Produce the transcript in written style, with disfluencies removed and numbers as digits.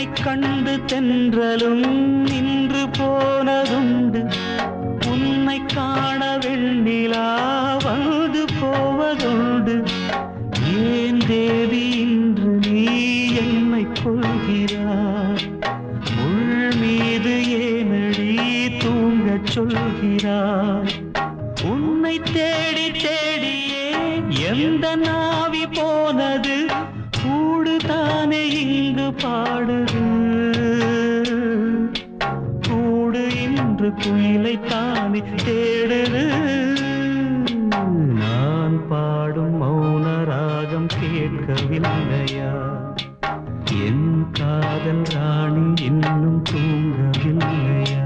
உன்னை கண்டு தென்றலும் நின்று போனதுண்டு உன்னை காண வெண்ணிலா வந்து போவதுண்டு ஏன் தேவி இன்று நீ என்னை கொள்கிறாய் முள் மீது ஏனடி தூங்கச் சொல்கிறாய் உன்னை தேடி தேடியே எந்த நாவி போனது கூடுதானே இங்கு பாடுது கூடு இன்று குயிலை தானே தேடுது நான் பாடும் மௌன ராகம் கேட்கவில்லையா என் காதல் ராணி இன்னும் தூங்கவில்லையா